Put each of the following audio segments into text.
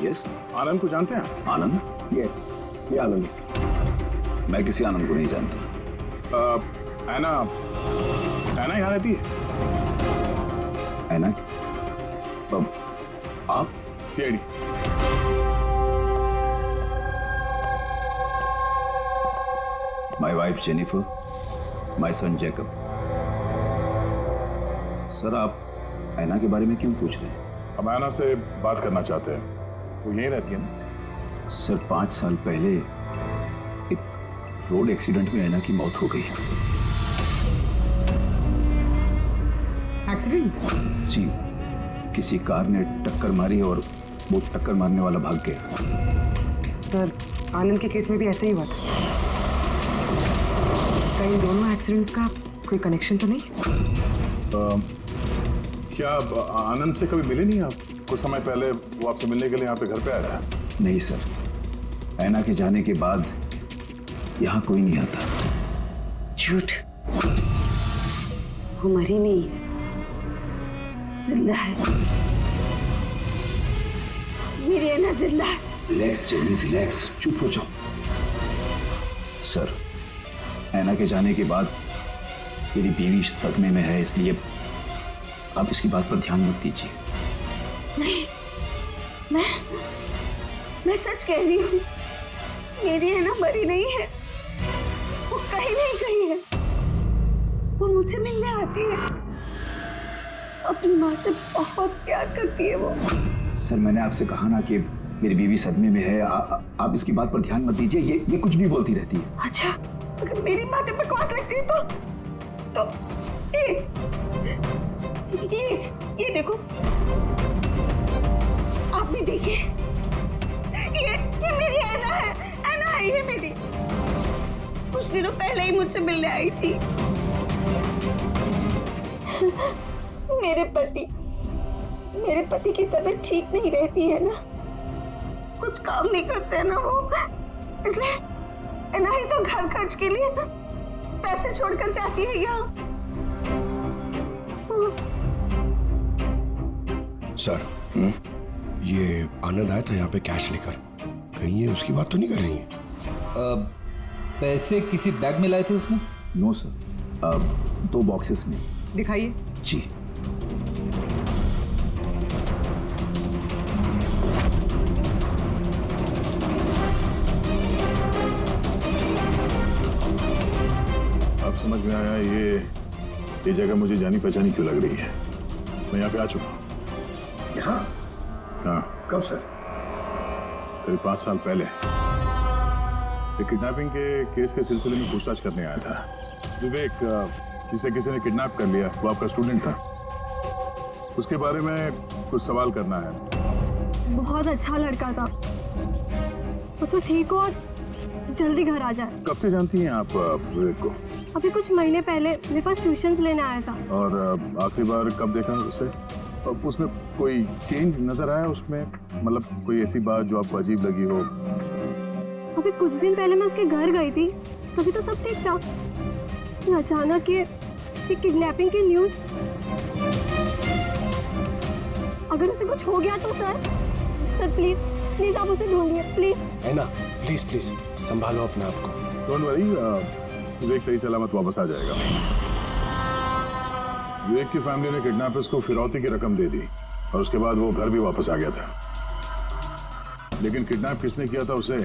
Yes. आनंद को जानते हैं? आनंद? ये आनंद। मैं किसी आनंद को नहीं जानता। ऐना यहाँ रहती है? ऐना? आप? CID. My wife Jennifer, my son Jacob. Sir आप ऐना के बारे में क्यों पूछ रहे हैं? हम ऐना से बात करना चाहते हैं। वो यहीं रहती है ना? सर 5 साल पहले एक रोड एक्सीडेंट में ऐना की मौत हो गई। एक्सीडेंट? जी, किसी कार ने टक्कर मारी और वो टक्कर मारने वाला भाग गया। सर आनंद के केस में भी ऐसा ही हुआ था। कहीं दोनों एक्सीडेंट्स का कोई कनेक्शन तो नहीं? क्या आप आनंद से कभी मिले नहीं आप? कुछ समय पहले वो आपसे मिलने के लिए यहाँ पे घर पे आया था। नहीं सर, ऐना के जाने के बाद यहाँ कोई नहीं आता। झूठ, वो मरी नहीं है, जिंदा है। मेरी ऐना जिंदा है। रिलैक्स जेनी, रिलैक्स, चुप हो जाओ। सर ऐना के जाने के बाद मेरी बीवी सदमे में है, इसलिए आप इसकी बात पर ध्यान मत दीजिए। नहीं, मैं सच कह रही हूँ, मेरी ऐना मरी नहीं है, वो कहीं नहीं गई है। वो मुझसे मिलने आती है, अपनी माँ से बहुत प्यार करती है वो। सर मैंने आपसे कहा ना कि मेरी बीवी सदमे में है, आप इसकी बात पर ध्यान मत दीजिए। ये कुछ भी बोलती रहती है। अच्छा, अगर मेरी बातें बकवास लगती है तो ये देखो, आप भी देखिए, ये मेरी ऐना है, ऐना है ये मेरी। कुछ दिनों पहले ही मुझसे मिलने आई थी। मेरे पति की तबीयत ठीक नहीं रहती है ना, कुछ काम नहीं करते हैं ना वो, इसलिए ऐना ही तो घर खर्च के लिए पैसे छोड़कर जाती है यहाँ। सर, ये आनंद आया था यहाँ पे कैश लेकर, कहीं ये उसकी बात तो नहीं कर रही है? पैसे किसी बैग में लाए थे उसने? नो सर, 2 बॉक्सेस में। दिखाइए। जी। अब समझ में आया ये जगह मुझे जानी पहचानी क्यों लग रही है। मैं यहाँ पे आ चुका हूँ। यहाँ? हाँ। कब सर? करीब 5 साल पहले किडनैपिंग के केस के सिलसिले में पूछताछ करने आया था। विवेक, जिसे किसी ने किडनैप कर लिया, वो आपका स्टूडेंट था। उसके बारे में कुछ सवाल करना है। बहुत अच्छा लड़का था, उसको ठीक हो और जल्दी घर आ जाए। कब से जानती हैं आप विवेक को? अभी कुछ महीने पहले मेरे पास ट्यूशंस लेने आया था। और आखिरी बार कब देखा उसे? उसमें कोई चेंज नजर आया उसमें? मतलब कोई ऐसी बात जो आपको अजीब लगी हो? अभी कुछ दिन पहले मैं उसके घर गई थी, तभी तो सब ठीक था। अचानक ये किडनैपिंग की न्यूज। अगर उसे कुछ हो गया तो सर प्लीज आप उसे ढूंढिए प्लीज। ऐना, प्लीज संभालो अपने आप को। डोंट वरी, विवेक सही सलामत वापस आ जाएगा। विवेक की फैमिली ने किडनैपर्स को फिरौती की रकम दे दी और उसके बाद वो घर भी वापस आ गया था। लेकिन किडनैप किसने किया था उसे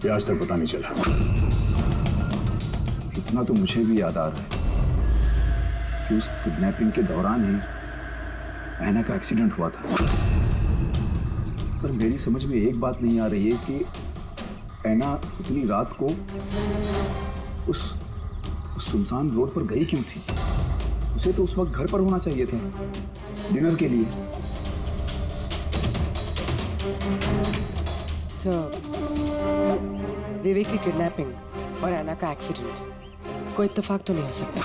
ये आज तक पता नहीं चला। इतना तो मुझे भी याद आ रहा है कि उस किडनैपिंग के दौरान ही ऐना का एक्सीडेंट हुआ था। पर मेरी समझ में एक बात नहीं आ रही है कि ऐना इतनी रात को उस सुनसान रोड पर गई क्यों थी? उसे तो उस वक्त घर पर होना चाहिए था, डिनर के लिए। विवेक की किडनैपिंग और ऐना का एक्सीडेंट कोई इत्तेफाक तो नहीं हो सकता,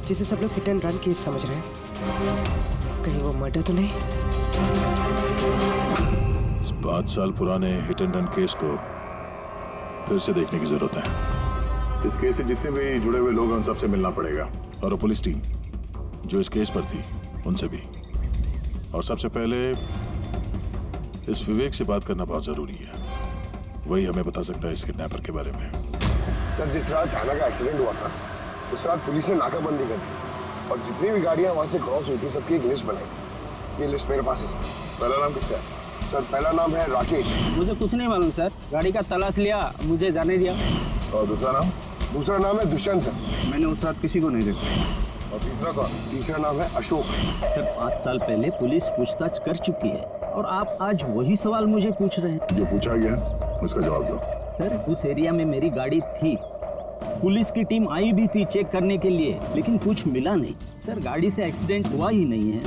जिसे सब लोग हिट एंड रन केस समझ रहे हैं। कहीं वो मर्डर तो नहीं? इस 5 साल पुराने हिट एंड रन केस को फिर से देखने की जरूरत है। इस केस से जितने भी जुड़े हुए लोग हैं उन सबसे मिलना पड़ेगा, और वो पुलिस टीम जो इस केस पर थी उनसे भी। और सबसे पहले इस विवेक से बात करना बहुत जरूरी है। वही हमें बता सकता है इस किडनैपर के बारे में। सर, जिस रात थाना का एक्सीडेंट हुआ था उस रात पुलिस ने नाकाबंदी कर दी और जितनी भी गाड़ियां वहां से क्रॉस हुई थी सबकी एक लिस्ट बनाई। ये लिस्ट मेरे पास है सर। पहला नाम किसका है? सर, पहला नाम है राकेश। मुझे कुछ नहीं मालूम सर, गाड़ी का तलाश लिया, मुझे जाने दिया। और दूसरा नाम? दूसरा नाम है दुष्यंत सर। मैंने उस रात किसी को नहीं देखा। और तीसरा कौन? तीसरा नाम है अशोक। सर 5 साल पहले पुलिस पूछताछ कर चुकी है और आप आज वही सवाल मुझे पूछ रहे हैं। जो पूछा गया उसका जवाब दो। सर उस एरिया में मेरी गाड़ी थी, पुलिस की टीम आई भी थी चेक करने के लिए, लेकिन कुछ मिला नहीं। सर गाड़ी से एक्सीडेंट हुआ ही नहीं है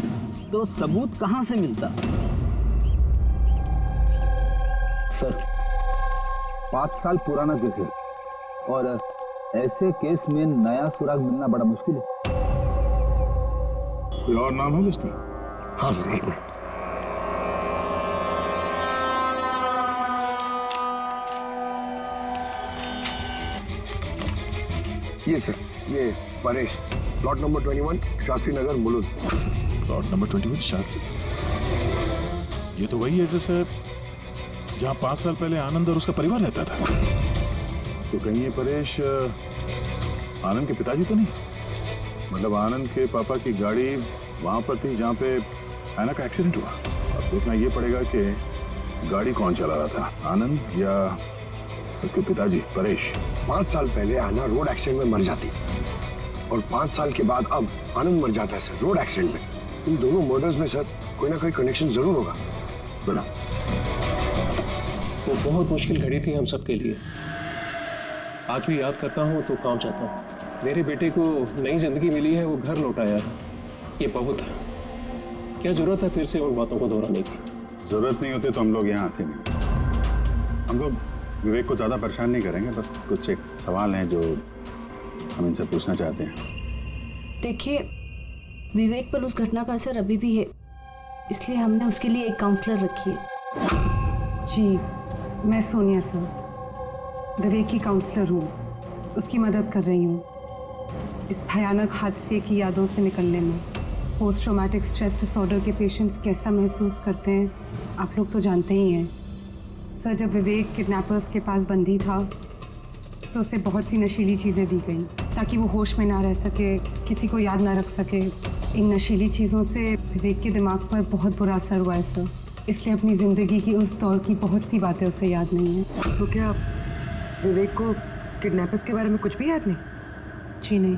तो सबूत कहाँ से मिलता? सर 5 साल पुराना केस है और ऐसे केस में नया सुराग मिलना बड़ा मुश्किल है। कोई और नाम है लिस्ट में? हाँ सर, एक मिनट। ये सर, ये Paresh, plot number 21 Shastri Nagar Mulund. Plot number 21 Shastri. ये तो वही एड्रेस है जहाँ 5 साल पहले आनंद और उसका परिवार रहता था। तो कहीं ये परेश आनंद के पिताजी तो नहीं? मतलब आनंद के पापा की गाड़ी वहां पर थी जहाँ पे ऐना का एक्सीडेंट हुआ। अब देखना ये पड़ेगा कि गाड़ी कौन चला रहा था, आनंद या उसके पिताजी परेश। 5 साल पहले आना रोड एक्सीडेंट में मर जाती और 5 साल के बाद अब आनंद मर जाता है सर रोड एक्सीडेंट में। इन दोनों मर्डर्स में सर कोई ना कोई कनेक्शन जरूर होगा। बना वो बहुत मुश्किल घड़ी थी हम सब के लिए। आज भी याद करता हूँ तो काम चाहता हूँ। मेरे बेटे को नई जिंदगी मिली है, वो घर लौटाया है, ये बहुत है। क्या जरूरत है फिर से उन बातों को दोहराने की? जरूरत नहीं होती तो हम लोग यहाँ आते नहीं। हम लोग विवेक को ज्यादा परेशान नहीं करेंगे, बस कुछ एक सवाल हैं जो हम इनसे पूछना चाहते हैं। देखिए, विवेक पर उस घटना का असर अभी भी है, इसलिए हमने उसके लिए एक काउंसलर रखी है। जी, मैं सोनिया सर, विवेक की काउंसलर हूँ, उसकी मदद कर रही हूँ इस भयानक हादसे की यादों से निकलने में। पोस्ट ट्रॉमेटिक स्ट्रेस डिसऑर्डर के पेशेंट्स कैसा महसूस करते हैं आप लोग तो जानते ही हैं। सर, जब विवेक किडनैपर्स के पास बंदी था तो उसे बहुत सी नशीली चीज़ें दी गई ताकि वो होश में ना रह सके, किसी को याद ना रख सके। इन नशीली चीज़ों से विवेक के दिमाग पर बहुत बुरा असर हुआ है सर, इसलिए अपनी ज़िंदगी की उस दौर की बहुत सी बातें उसे याद नहीं है। तो क्या विवेक को किडनैपर्स के बारे में कुछ भी याद नहीं? जी नहीं।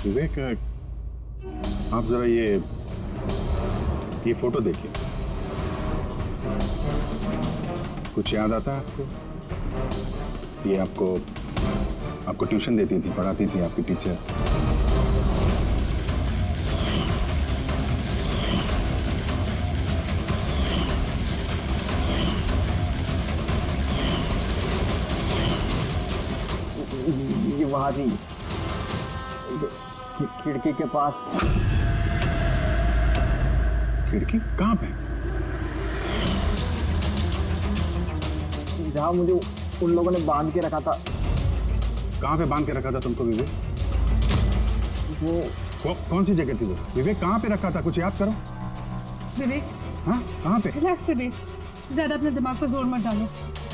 विवेक, आप जरा ये फोटो देखिए। कुछ याद आता है आपको? ये आपको ट्यूशन देती थी, पढ़ाती थी आपकी टीचर। ये वहाँ थी खिड़की के पास। खिड़की कहाँ पे? जहाँ मुझे उन लोगों ने बांध के रखा था। कहाँ पे बांध के रखा था तुमको विवेक? वो कौन सी जगह थी वो? विवेक कहाँ पे रखा था, कुछ याद करो। विवेक, हाँ, कहाँ पे? रिलैक्स विवेक, ज़्यादा अपने दिमाग पर जोर मत डालो।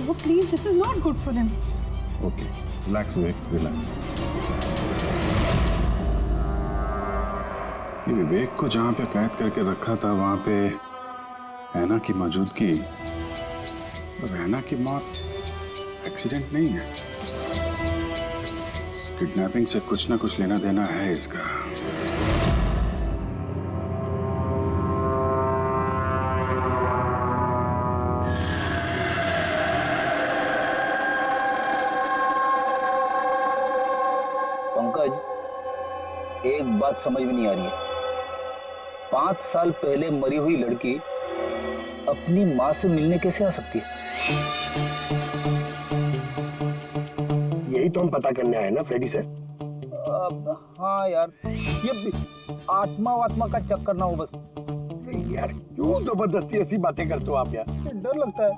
वो please, this is not good for him. Okay, relax Vivek, relax. Vivek को जहाँ पे कैद करके रखा था वहाँ पे ऐना की मौजूदगी और ऐना की मौत एक्सीडेंट नहीं है। किडनैपिंग से कुछ ना कुछ लेना देना है इसका। पंकज, एक बात समझ में नहीं आ रही है। 5 साल पहले मरी हुई लड़की अपनी माँ से मिलने कैसे आ सकती है? यही तो हम पता करने आए ना फ्रेडी सर। हाँ यार, ये आत्मा वात्मा का चक्कर ना हो बस। यार क्यों जबरदस्ती ऐसी बातें करते हो आप यार? डर लगता है।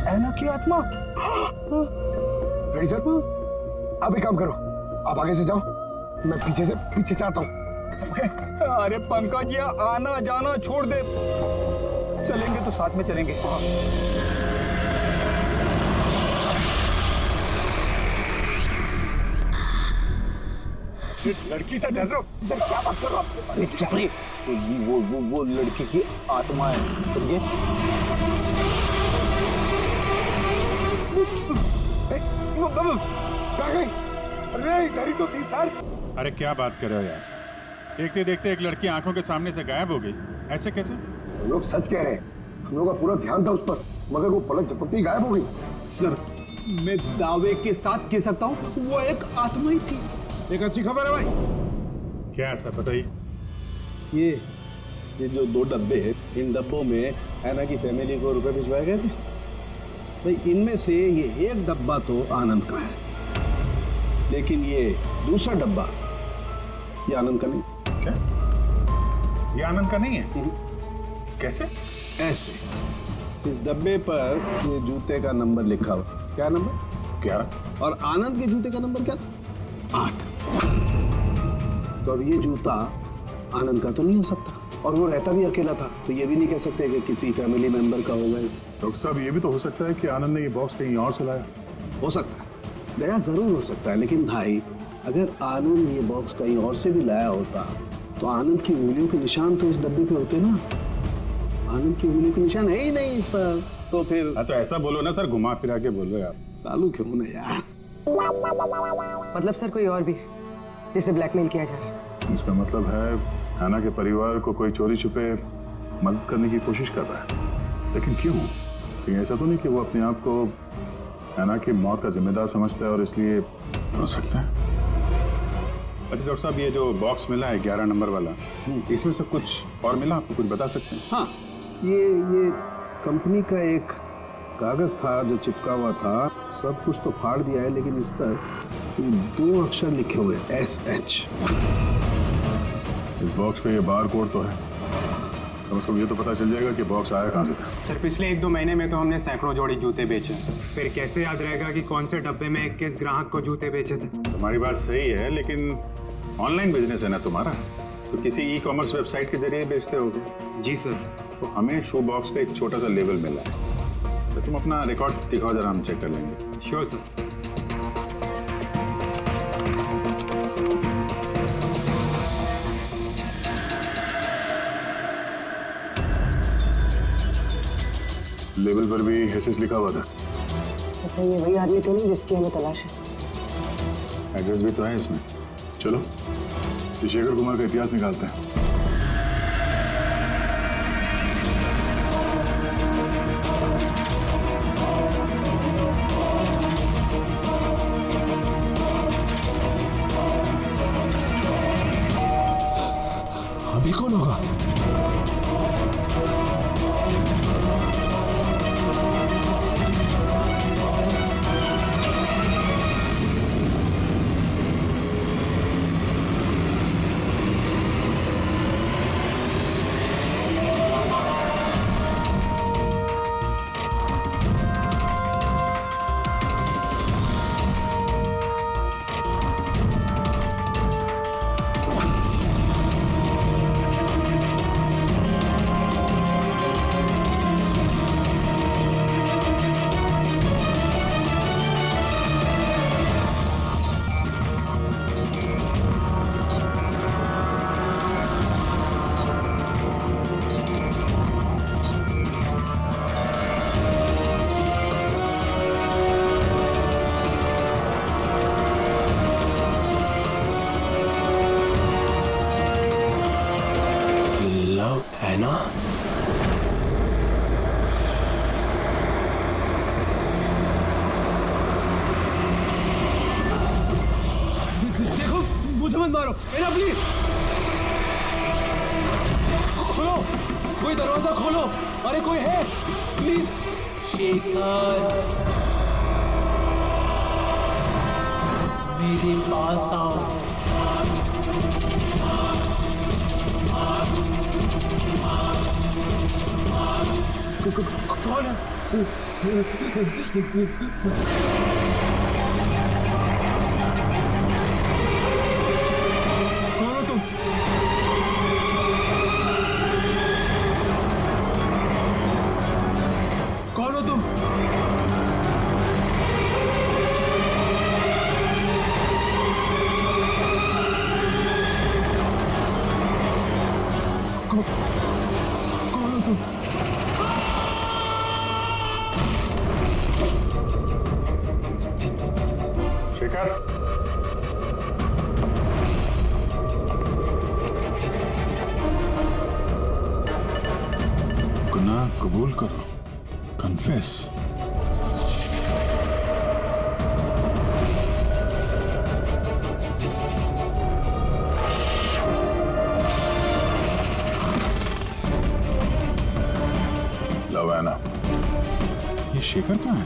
ऐना की आत्मा। रेडी सर, आप एक काम करो, आप आगे से जाओ, मैं पीछे से आता हूँ। ओके? अरे पंकज, ये आना जाना छोड़ दे, चलेंगे तो साथ में चलेंगे। लड़की से डर रहे हो? सर क्या बात कर रहे हो आप? अरे क्या रे? वो लड़की की आत्मा है, समझे? अरे गाड़ी तो थी सर। अरे क्या बात कर रहे हो यार? देखते देखते एक लड़की आंखों के सामने से गायब हो गई, ऐसे कैसे? हम लोग सच कह रहे हैं, हम लोग का पूरा ध्यान था उस पर, मगर वो पलक झपकते ही गायब हो गई। सर, मैं दावे के साथ कह सकता हूँ वो एक आत्मा ही थी। एक अच्छी खबर है भाई। क्या है सर, बताइए। ये जो 2 डब्बे हैं, इन डब्बों में ऐना की फैमिली को रुपए भिजवाए गए थे भाई। इनमें से ये एक डब्बा तो आनंद का है, लेकिन ये दूसरा डब्बा ये आनंद का नहीं। क्या? ये आनंद का नहीं है? कैसे? ऐसे, इस डब्बे पर ये जूते का नंबर लिखा हुआ। क्या नंबर? 11। और आनंद के जूते का नंबर क्या था? 8। तो अब ये जूता आनंद का तो नहीं हो सकता, और वो रहता भी अकेला था, तो ये भी नहीं कह सकते कि किसी फैमिली मेंबर का होगा। डॉक्टर साहब, ये भी तो हो सकता है कि आनंद ने ये बॉक्स कहीं और से लाया। हो सकता है, दया जरूर हो सकता है, लेकिन भाई अगर आनंद ये बॉक्स कहीं और से भी लाया होता तो आनंद की उंगलियों के निशान तो इस डब्बे पे होते ना। आनंद की उंगलियों के निशान है ही नहीं इस पर, तो फिर। तो ऐसा बोलो ना सर, घुमा फिरा के बोलो यार। सालू क्यों ना यार। मतलब सर कोई और भी जिसे ब्लैकमेल किया जा रहा है? इसका मतलब है ऐना के परिवार को कोई चोरी छुपे मदद करने की कोशिश कर रहा है, लेकिन क्यों? कहीं ऐसा तो नहीं कि वो अपने आप को ऐना की मौत का जिम्मेदार समझता है और इसलिए? हो सकता है। अच्छा डॉक्टर साहब, ये जो बॉक्स मिला है 11 नंबर वाला, इसमें से कुछ और मिला? आपको कुछ बता सकते हैं? हाँ, ये कंपनी का एक कागज था जो चिपका हुआ था। सब कुछ तो फाड़ दिया है, लेकिन इस पर 2 अक्षर लिखे हुए, SH। इस बॉक्स पे ये बार कोड तो है, कम से कम ये तो पता चल जाएगा कि बॉक्स आया कहाँ से था। सर, पिछले 1-2 महीने में तो हमने सैकड़ों जोड़ी जूते बेचे, फिर कैसे याद रहेगा कि कौन से डब्बे में किस ग्राहक को जूते बेचे थे? तुम्हारी बात सही है, लेकिन ऑनलाइन बिजनेस है ना तुम्हारा, तो किसी ई-कॉमर्स वेबसाइट के जरिए बेचते होगे। जी सर। तो हमें शू बॉक्स पे एक छोटा सा लेबल मिला है, तो तुम अपना रिकॉर्ड दिखाओ जरा, हम चेक कर लेंगे। Sure sir. लेबल पर भी एसएस लिखा हुआ था। तो ये वही आदमी तो नहीं जिसकी हमें तलाश है? एड्रेस भी तो है इसमें। चलो शेखर कुमार का इतिहास निकालते हैं। अभी कौन होगा? ऐना? देखो, मुझे मत मारो, ऐना प्लीज। खोलो, कोई दरवाजा खोलो। अरे कोई है, प्लीज। शेखर, मेरे पास आओ। कौन है? कौन हो तुम? कौन हो तुम? कौन हो तुम? शेखर, गुनाह कबूल करो, कन्फेस। लवाना, ये शेखर कहाँ है?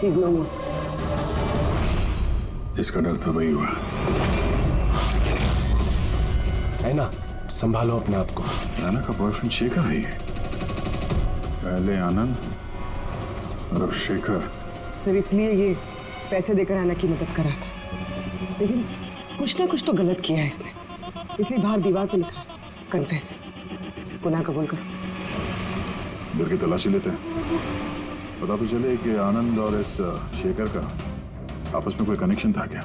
He's no more. जिसका डर था वही हुआ। है ना, संभालो अपने आप को। नाना का बॉयफ्रेंड शेखर है ये। पहले आनंद और अब शेखर। सर इसलिए ये पैसे देकर आना की मदद कर रहा था, लेकिन कुछ ना कुछ तो गलत किया है इसने, इसलिए बाहर दीवार पे लिखा कन्फेस, गुनाह कबूल करो। घर की तलाशी लेते हैं, पता तो चले कि आनंद और इस शेखर का आपस में कोई कनेक्शन था क्या?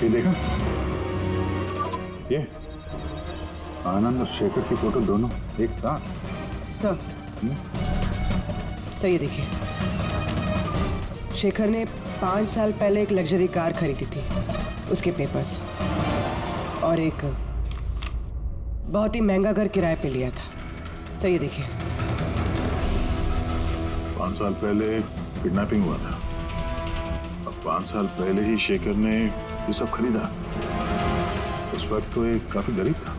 ये देखा, ये आनंद और शेखर की फोटो दोनों एक साथ। सर सर ये देखिए, शेखर ने 5 साल पहले एक लग्जरी कार खरीदी थी, उसके पेपर्स, और एक बहुत ही महंगा घर किराए पे लिया था। सर ये देखिए, 5 साल पहले किडनैपिंग हुआ था, अब 5 साल पहले ही शेखर ने ये सब खरीदा। उस वक्त तो ये काफी गरीब था,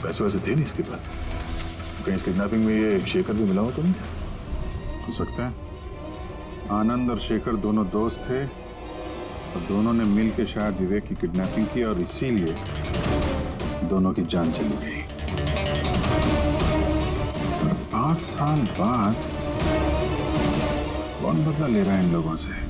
पैसे वैसे थे नहीं इसके पास। कहीं किडनैपिंग में ये शेखर भी मिला हो तो नहीं? हो सकता है आनंद और शेखर दोनों दोस्त थे और दोनों ने मिल के शायद विवेक की किडनैपिंग की और इसीलिए दोनों की जान चली गई। 5 साल बाद कौन बदला ले रहा है इन लोगों से?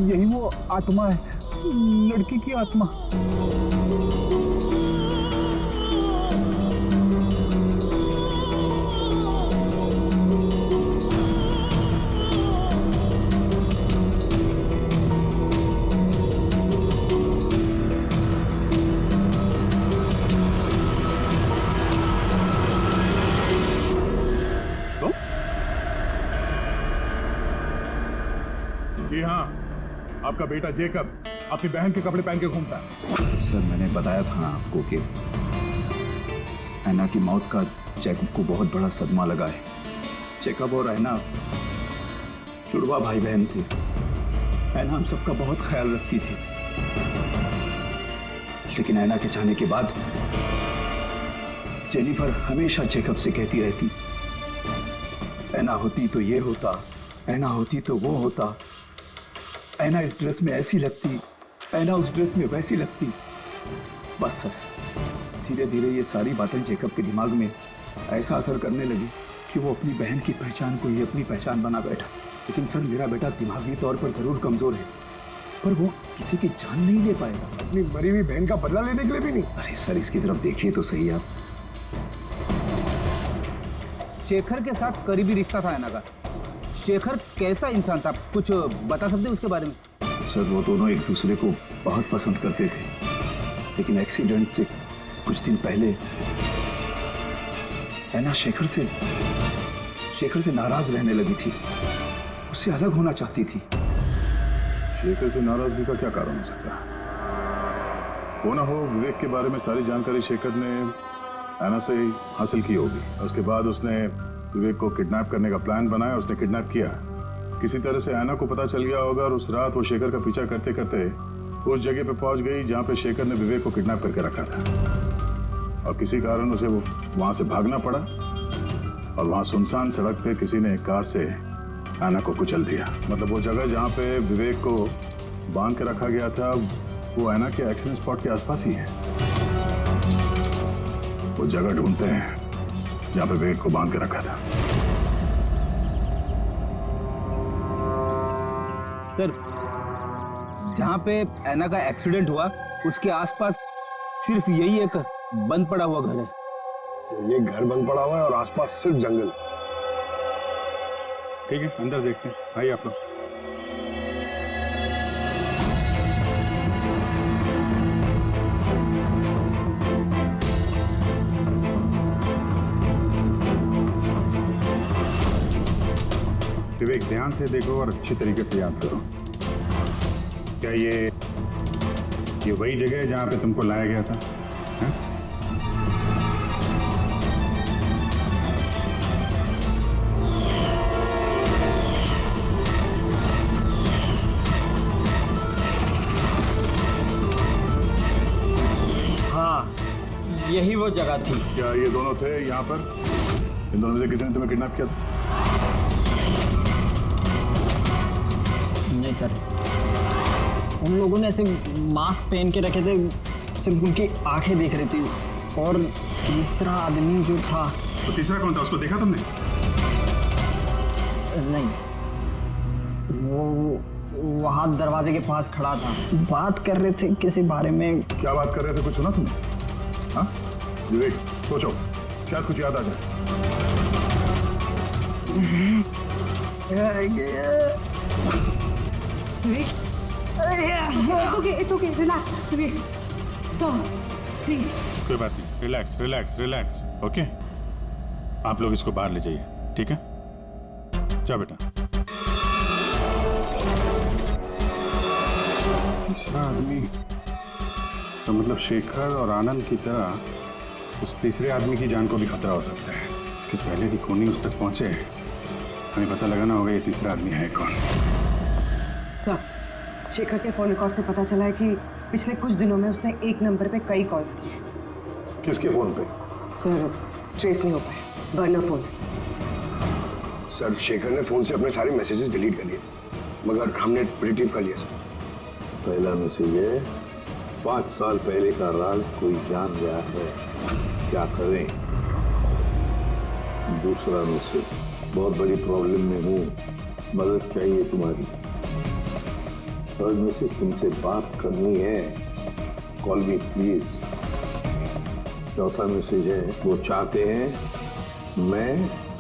यही वो आत्मा है, लड़की की आत्मा। जी हाँ, आपका बेटा जेकब अपनी बहन के कपड़े पहन के घूमता है। सर मैंने बताया था आपको कि ऐना की मौत का जैकब को बहुत बड़ा सदमा लगा है। जैकब और ऐना जुड़वा भाई बहन थे। ऐना हम सबका बहुत ख्याल रखती थी, लेकिन ऐना के जाने के बाद जेनिफर हमेशा जैकब से कहती रहती, ऐना होती तो ये होता, ऐना होती तो वो होता, ऐना इस ड्रेस में ऐसी लगती, ऐना उस ड्रेस में वैसी लगती। बस सर, धीरे धीरे ये सारी बातें जेकब के दिमाग में ऐसा असर करने लगी कि वो अपनी बहन की पहचान को ही अपनी पहचान बना बैठा। लेकिन सर मेरा बेटा दिमागी तौर पर जरूर कमजोर है, पर वो किसी की जान नहीं ले पाएगा। अपनी मरी हुई बहन का बदला लेने के लिए भी नहीं। अरे सर इसकी तरफ देखिए तो सही आप। शेखर के साथ करीबी रिश्ता था ऐना का। शेखर कैसा इंसान था, कुछ बता सकते हैं उसके बारे में? सर वो दोनों एक दूसरे को बहुत पसंद करते थे, लेकिन एक्सीडेंट से कुछ दिन पहले ऐना शेखर से नाराज रहने लगी थी, उससे अलग होना चाहती थी। शेखर से नाराजगी का क्या कारण हो सकता है? वो ना हो विवेक के बारे में सारी जानकारी शेखर ने ऐना से हासिल की होगी। उसके बाद उसने विवेक को किडनैप करने का प्लान बनाया, उसने किडनैप किया। किसी तरह से ऐना को पता चल गया होगा और उस रात वो शेखर का पीछा करते करते उस जगह पे पहुंच गई जहां पे शेखर ने विवेक को किडनैप करके रखा था, और किसी कारण उसे वो वहां से भागना पड़ा और वहां सुनसान सड़क पे किसी ने एक कार से ऐना को कुचल दिया। मतलब वो जगह जहां पे विवेक को बांध के रखा गया था वो ऐना के एक्सीडेंट स्पॉट के आसपास ही है। वो जगह ढूंढते हैं जहां पे विवेक को बांध के रखा था। सर, जहां पे ऐना का एक्सीडेंट हुआ उसके आसपास सिर्फ यही एक बंद पड़ा हुआ घर है। ये घर बंद पड़ा हुआ है और आसपास सिर्फ जंगल। ठीक है, अंदर देखते हैं। आइए आप लोग। विवेक, ध्यान से देखो और अच्छी तरीके से याद करो। क्या ये वही जगह है जहां पे तुमको लाया गया था? हाँ, यही वो जगह थी। क्या ये दोनों थे यहाँ पर? इन दोनों में से किसी ने तुम्हें किडनैप किया था? नहीं सर, उन लोगों ने ऐसे मास्क पहन के रखे थे, सिर्फ उनकी आंखें देख रही थी। और तीसरा आदमी जो था, तो तीसरा कौन था? उसको देखा तुमने? नहीं, वो वहां दरवाजे के पास खड़ा था, बात कर रहे थे किसी बारे में। क्या बात कर रहे थे? कुछ सुना तुमने? हाँ विवेक, सोचो, शायद कुछ याद आ जाए। It's okay, relax. Sir, please. कोई बात नहीं, रिलैक्स रिलैक्स रिलैक्स। ओके, आप लोग इसको बाहर ले जाइए, ठीक है? जा बेटा। तीसरा आदमी तो मतलब शेखर और आनंद की तरह उस तीसरे आदमी की जान को भी खतरा हो सकता है। इसके पहले कि खूनी उस तक पहुंचे, हमें पता लगाना होगा ये तीसरा आदमी है कौन। सर, शेखर के फोन रिकॉर्ड से पता चला है कि पिछले कुछ दिनों में उसने एक नंबर पे कई कॉल्स किए। किसके फोन पे? सर, ट्रेस नहीं हो पाया, बर्नर फोन। सर, शेखर ने फोन से अपने सारे मैसेजेस डिलीट कर लिए, मगर हमने रिट्रीव कर लिया सर। पहला मैसेज है, 5 साल पहले का राज कोई जान गया है, क्या करें। दूसरा मैसेज, बहुत बड़ी प्रॉब्लम में हूँ, मदद चाहिए तुम्हारी। थर्ड मैसेज, तुमसे बात करनी है, कॉल मी प्लीज। चौथा मैसेज है, वो चाहते हैं मैं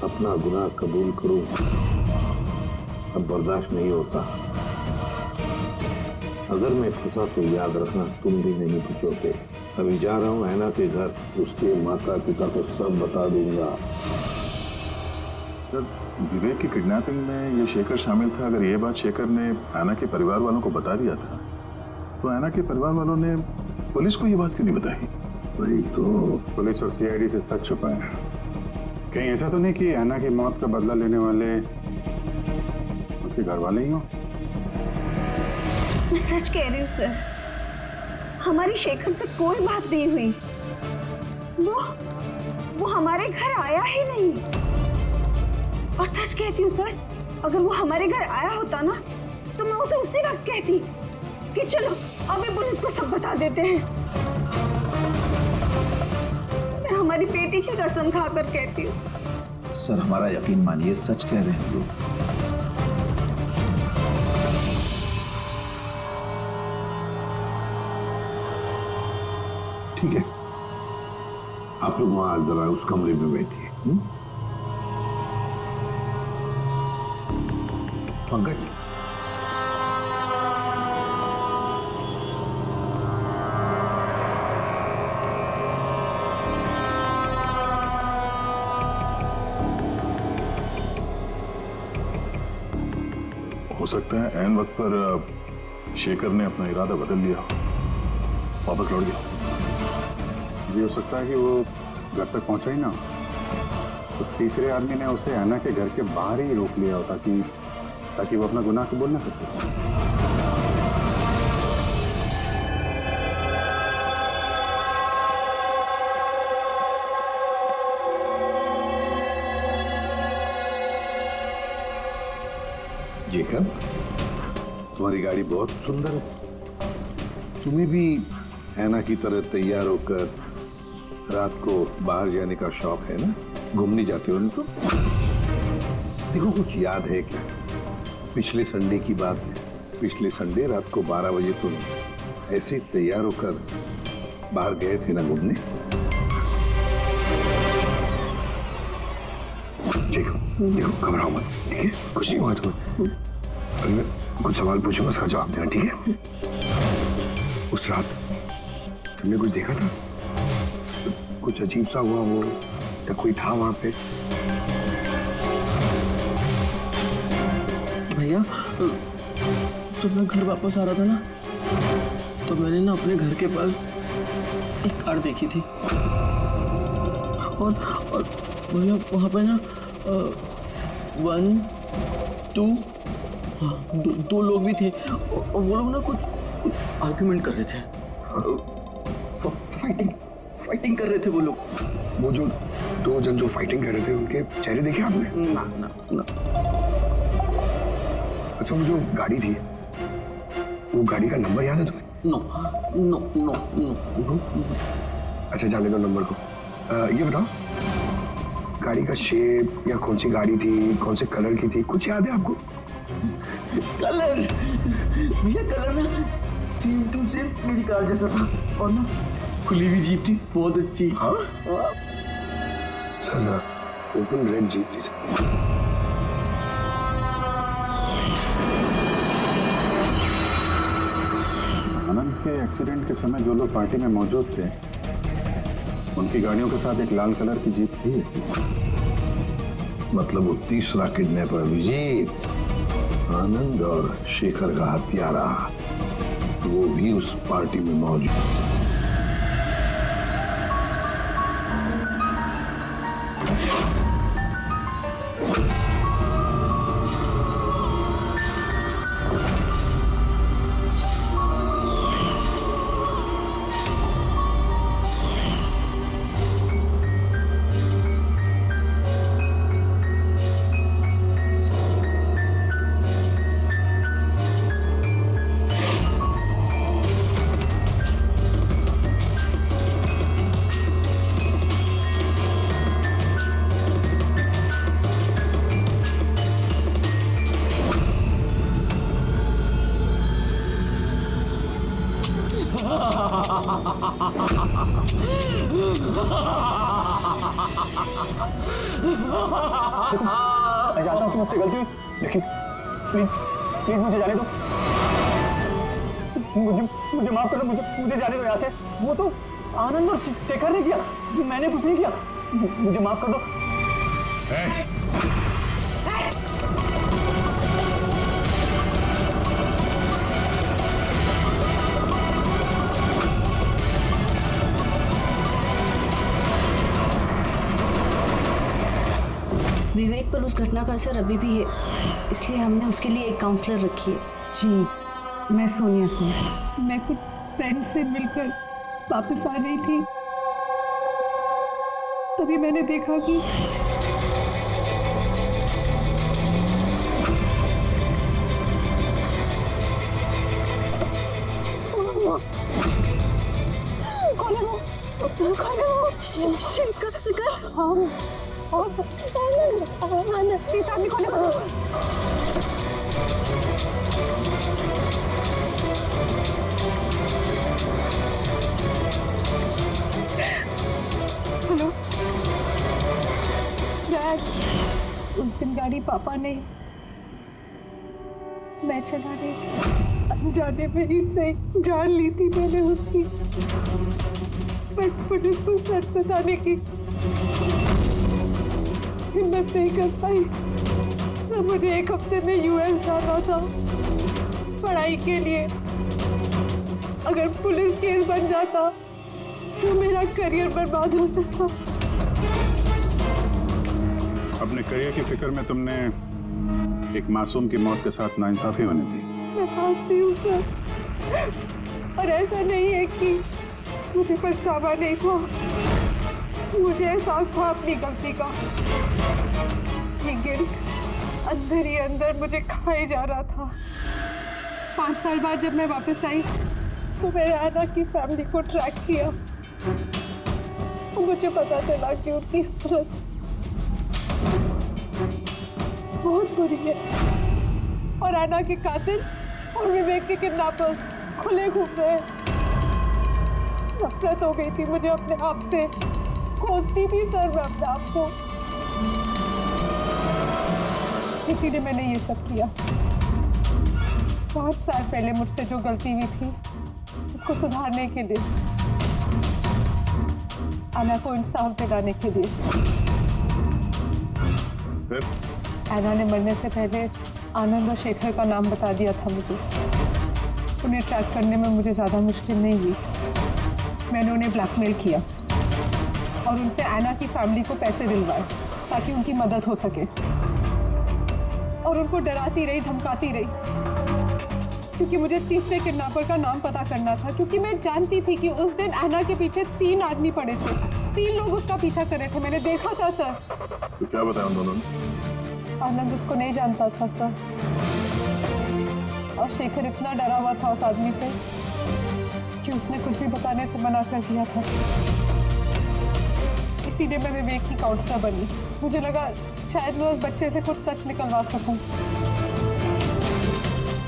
अपना गुनाह कबूल करूं, अब बर्दाश्त नहीं होता। अगर मैं फंसा तो याद रखना तुम भी नहीं बचोगे। अभी जा रहा हूँ ऐना के घर, उसके माता पिता को सब बता दूंगा। सर, विवेक की किडनैपिंग में ये शेखर शामिल था। अगर ये बात शेखर ने ऐना के परिवार वालों को बता दिया था, तो ऐना के परिवार वालों ने पुलिस को ये बात क्यों नहीं बताई? वही तो, पुलिस और सीआईडी से सच छुपाया। कहीं ऐसा तो नहीं कि ऐना की मौत का बदला लेने वाले उसके घर वाले ही हो? मैं सच कह रही हूँ सर, हमारी शेखर से कोई बात नहीं हुई। वो हमारे घर आया ही नहीं। और सच कहती हूँ सर, अगर वो हमारे घर आया होता ना, तो मैं उसे उसी वक्त कहती कि चलो अभी पुलिस को सब बता देते हैं। मैं हमारी बेटी की कसम खाकर कहती हूँ। सर, हमारा यकीन मानिए, सच कह रहे हैं लोग। ठीक है, आप लोग वहां जरा उस कमरे में बैठिए। पंकज, हो सकता है ऐन वक्त पर शेखर ने अपना इरादा बदल लिया, वापस लौट गया। ये हो सकता है कि वो घर तक पहुंचा ही ना, उस तीसरे आदमी ने उसे आना के घर के बाहर ही रोक लिया हो ताकि वो अपना गुनाह कबूल ना कर सके। जेकब, तुम्हारी गाड़ी बहुत सुंदर है। तुम्हें भी हैना की तरह तैयार होकर रात को बाहर जाने का शौक है ना? घूमने जाते हो ना तुम? देखो, कुछ याद है क्या? पिछले संडे की बात है। पिछले संडे रात को 12 बजे तुम ऐसे तैयार होकर बाहर गए थे ना घूमने? देखो देखो, घबराओ मत, ठीक है? कुछ नहीं हुआ तुम्हें। मैं कुछ सवाल पूछूंगा, उसका जवाब देना, ठीक है? उस रात तुमने कुछ देखा था? कुछ अजीब सा हुआ हो या कोई था वहां पे? भैया, जब मैं घर वापस आ रहा था ना, तो मैंने ना अपने घर के पास एक कार देखी थी और भैया वहाँ पे ना 1 2 दो लोग भी थे और वो लोग ना कुछ आर्ग्यूमेंट कर रहे थे, फाइटिंग कर रहे थे वो लोग। वो जो 2 जन जो फाइटिंग कर रहे थे, उनके चेहरे देखे आपने? ना ना ना। अच्छा, वो जो गाड़ी थी, वो गाड़ी का नंबर याद है तुम्हें? No no no no no. अच्छा, जाने दो नंबर को। ये बताओ, गाड़ी का शेप या कौन सी गाड़ी थी, कौन से कलर की थी, कुछ याद है आपको? कलर भैया, कलर ना सेम टू सेम मेरी कार जैसा था और ना खुली हुई जीप थी, बहुत अच्छी। हाँ? सर, ओपन रेड जीप थी सर। आनंद के एक्सीडेंट के समय जो लोग पार्टी में मौजूद थे, उनकी गाड़ियों के साथ एक लाल कलर की जीप थी ऐसी। मतलब वो तीसरा किडनैपर अभिजीत, आनंद और शेखर का हत्यारा, वो भी उस पार्टी में मौजूद। मैं जानता हूँ कि मुझसे गलती हुई, लेकिन प्लीज प्लीज मुझे जाने दो। मुझे माफ कर दो, मुझे जाने दो यहाँ से। वो तो आनंद और शेखर ने किया, मैंने कुछ नहीं किया। मुझे माफ कर दो। विवेक पर उस घटना का असर अभी भी है, इसलिए हमने उसके लिए एक काउंसलर रखी है। जी, मैं सोनिया सिंह। मैं कुछ फ्रेंड से मिलकर वापस आ रही थी, तभी मैंने देखा कि कौन है वो? कौन है वो? शेखर। हाँ, आनंद, इस आदमी कौन है वो? हेलो डैड, उस दिन गाड़ी पापा ने, मैं चला रही थी, अनजाने में ही सही जान ली थी मैंने उसकी, बट पुलिस को सच बताने की हिम्मत नहीं कर पाई। तो मुझे 1 हफ्ते में US जाना था पढ़ाई के लिए। अगर पुलिस केस बन जाता तो मेरा करियर बर्बाद हो सकता। अपने करियर की फिक्र में तुमने एक मासूम की मौत के साथ नाइंसाफी होने दी। मैं समझती हूँ सर, और ऐसा नहीं है कि मुझे पछतावा नहीं था, मुझे एहसास था अपनी गलती का। ये गिल्ट अंदर ही अंदर मुझे खाए जा रहा था। 5 साल बाद जब मैं वापस आई तो मैंने आना की फैमिली को ट्रैक किया। मुझे पता चला कि उनकी हालत बहुत बुरी है और आना के कातिल और विवेक के किडनैपर खुले घूम रहे हैं। नफरत हो गई थी मुझे अपने आप से, खोजती थी सर मैं अपने आप को, इसीलिए मैंने ये सब किया। 5 साल पहले मुझसे जो गलती हुई थी उसको सुधारने के लिए, आना को इंसाफ दिलाने के लिए। आना ने मरने से पहले आनंद और शेखर का नाम बता दिया था मुझे। उन्हें ट्रैक करने में मुझे ज़्यादा मुश्किल नहीं हुई। मैंने उन्हें ब्लैकमेल किया और उनसे आना की फैमिली को पैसे दिलवाए ताकि उनकी मदद हो सके, और उनको डराती रही, धमकाती रही, क्योंकि मुझे तीसरे किडनैपर का नाम पता करना था। क्योंकि मैं जानती थी कि उस दिन आना के पीछे 3 आदमी पड़े थे, 3 लोग उसका पीछा कर रहे थे। मैंने देखा था सर। तो क्या बताया उन दोनों ने? आनंद उसको नहीं जानता था सर, और शेखर इतना डरा हुआ था उस आदमी से कि उसने कुछ भी बताने से मना कर दिया था। इसीलिए मैं विवेक की काउंसलर बनी। मुझे लगा शायद मैं उस बच्चे से कुछ सच निकलवा सकूं।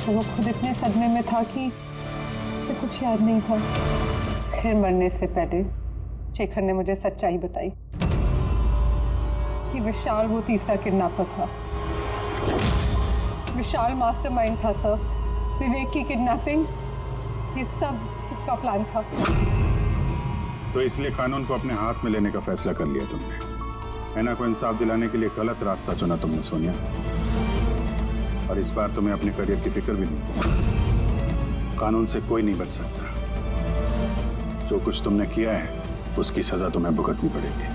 तो वो खुद इतने सदमे में था कि उसे कुछ याद नहीं था। फिर मरने से पहले शेखर ने मुझे सच्चाई बताई कि विशाल वो तीसरा किडनैपर था। विशाल मास्टरमाइंड था सर। विवेक की किडनैपिंग, ये सब उसका प्लान था। तो इसलिए कानून को अपने हाथ में लेने का फैसला कर लिया तुमने। ऐना को इंसाफ दिलाने के लिए गलत रास्ता चुना तुमने सोनिया, और इस बार तुम्हें अपने करियर की फिक्र भी नहीं। कानून से कोई नहीं बच सकता। जो कुछ तुमने किया है उसकी सजा तुम्हें भुगतनी पड़ेगी।